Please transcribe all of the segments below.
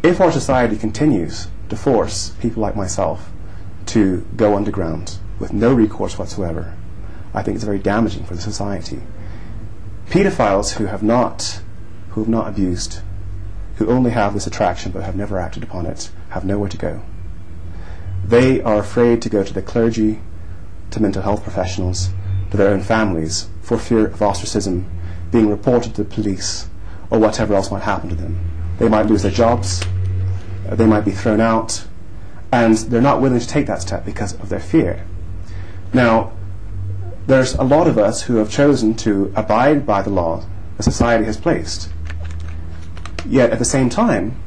if our society continues to force people like myself to go underground with no recourse whatsoever, I think it's very damaging for the society. Pedophiles who have not abused, who only have this attraction but have never acted upon it, have nowhere to go. They are afraid to go to the clergy, to mental health professionals, to their own families, for fear of ostracism, being reported to the police, or whatever else might happen to them. They might lose their jobs, they might be thrown out, and they're not willing to take that step because of their fear. Now, there's a lot of us who have chosen to abide by the law that society has placed. Yet at the same time,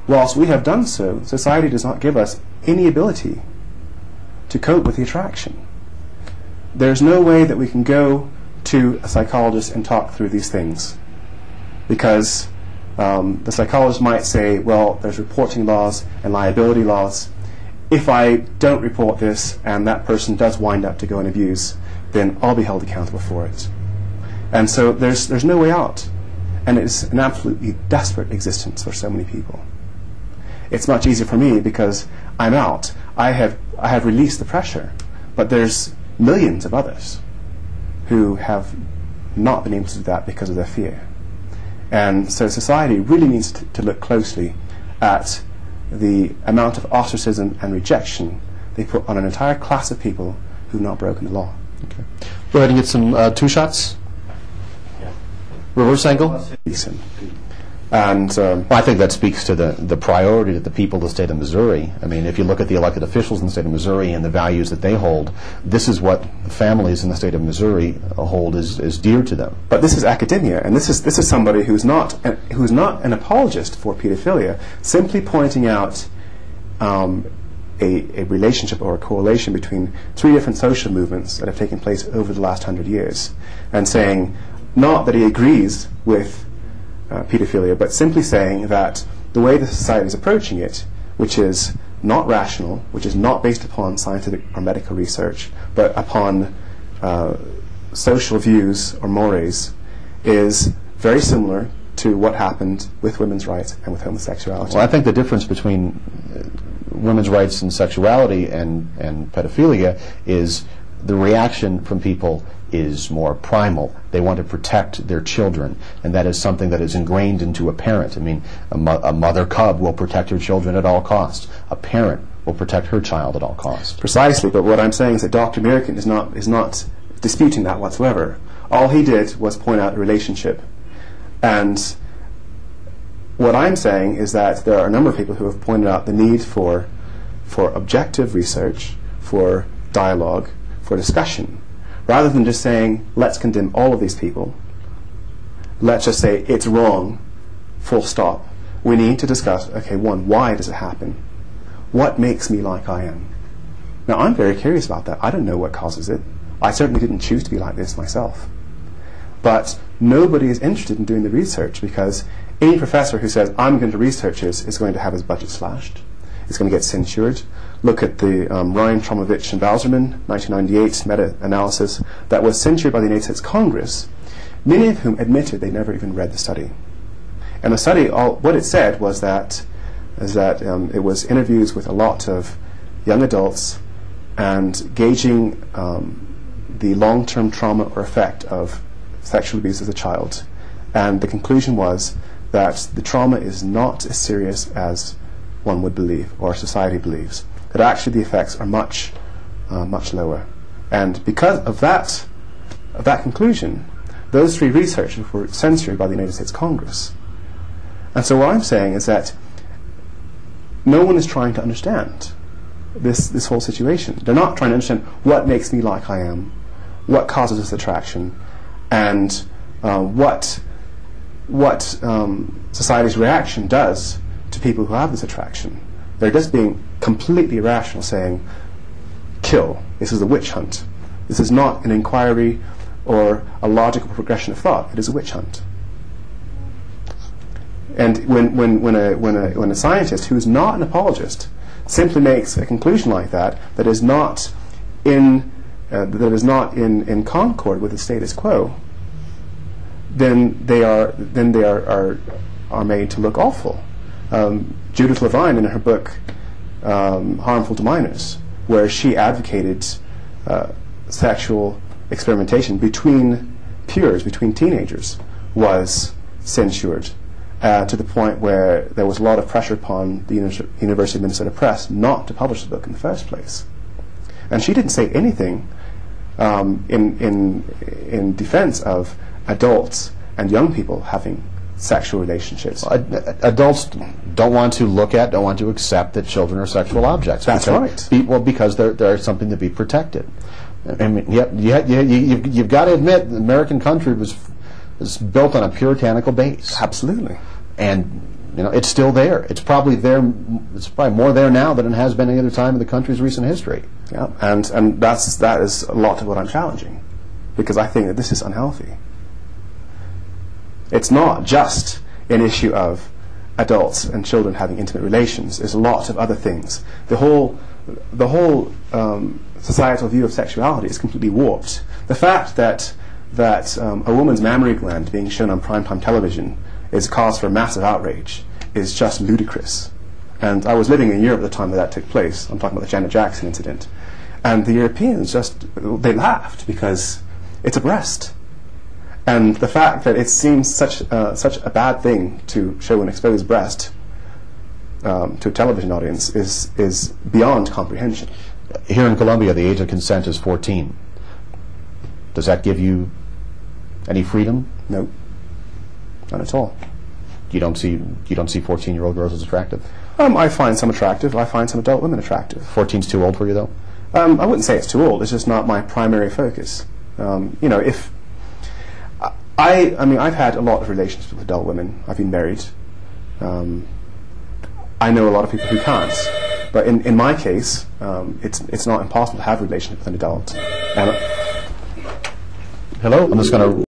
whilst we have done so, society does not give us any ability to cope with the attraction. There's no way that we can go to a psychologist and talk through these things, because the psychologist might say, well, there's reporting laws and liability laws. If I don't report this and that person does wind up to go and abuse, then I'll be held accountable for it. And so there's no way out. And it's an absolutely desperate existence for so many people. It's much easier for me because I'm out. I have released the pressure. But there's millions of others who have not been able to do that because of their fear. And so society really needs to look closely at the amount of ostracism and rejection they put on an entire class of people who've not broken the law. Okay. Go ahead and get some two shots. Yeah. Reverse angle. And well, I think that speaks to the priority that the people of the state of Missouri. I mean, if you look at the elected officials in the state of Missouri and the values that they hold, this is what the families in the state of Missouri hold as dear to them. But this is academia, and this is somebody who's not an apologist for pedophilia, simply pointing out a relationship or a correlation between three different social movements that have taken place over the last 100 years, and saying not that he agrees with pedophilia, but simply saying that the way the society is approaching it, which is not rational, which is not based upon scientific or medical research, but upon social views or mores, is very similar to what happened with women's rights and with homosexuality. Well, I think the difference between women's rights and sexuality and pedophilia is the reaction from people is more primal. They want to protect their children, and that is something that is ingrained into a parent. I mean, a mother cub will protect her children at all costs. A parent will protect her child at all costs. Precisely, but what I'm saying is that Dr. American is not disputing that whatsoever. All he did was point out the relationship. And what I'm saying is that there are a number of people who have pointed out the need for objective research, for dialogue, for discussion, rather than just saying, let's condemn all of these people. Let's just say it's wrong, full stop. We need to discuss, okay, one, why does it happen? What makes me like I am? Now, I'm very curious about that. I don't know what causes it. I certainly didn't choose to be like this myself. But nobody is interested in doing the research, because any professor who says, I'm going to research this, is going to have his budget slashed. It's going to get censured. Look at the Ryan, Tromovich, and Bowserman 1998 meta-analysis that was censured by the United States Congress, many of whom admitted they never even read the study. And the study, what it said was that it was interviews with a lot of young adults and gauging the long-term trauma or effect of sexual abuse as a child. And the conclusion was that the trauma is not as serious as one would believe, or society believes. That actually the effects are much lower. And because of that conclusion, those three researchers were censored by the United States Congress. And so what I'm saying is that no one is trying to understand this whole situation. They're not trying to understand what makes me like I am, what causes this attraction, and what society's reaction does to people who have this attraction. They're just being completely irrational, saying, kill, this is a witch hunt. This is not an inquiry or a logical progression of thought. It is a witch hunt. And when a scientist who is not an apologist simply makes a conclusion like that, that is not in concord with the status quo, then they are made to look awful. Judith Levine in her book Harmful to Minors, where she advocated sexual experimentation between peers, between teenagers, was censured to the point where there was a lot of pressure upon the University of Minnesota Press not to publish the book in the first place. And she didn't say anything in defense of adults and young people having sexual relationships. Adults don't want to look at, don't want to accept that children are sexual objects. That's right. Because they're something to be protected. I mean, you've got to admit, the American country was built on a puritanical base. Absolutely. And it's still there. It's probably there. It's probably more there now than it has been any other time in the country's recent history. Yeah, and that is a lot of what I'm challenging, because I think that this is unhealthy. It's not just an issue of adults and children having intimate relations. There's a lot of other things. The whole societal view of sexuality is completely warped. The fact that a woman's mammary gland being shown on primetime television is cause for massive outrage is just ludicrous. And I was living in Europe at the time that took place. I'm talking about the Janet Jackson incident. And the Europeans they laughed because it's a breast. And the fact that it seems such a bad thing to show an exposed breast to a television audience is beyond comprehension. Here in Colombia, the age of consent is 14. Does that give you any freedom? No, not at all. You don't see 14-year-old girls as attractive? I find some attractive. I find some adult women attractive. 14's too old for you, though? I wouldn't say it's too old. It's just not my primary focus. If I've had a lot of relationships with adult women. I've been married. I know a lot of people who can't. But in my case, it's not impossible to have a relationship with an adult. Hello? I'm just going to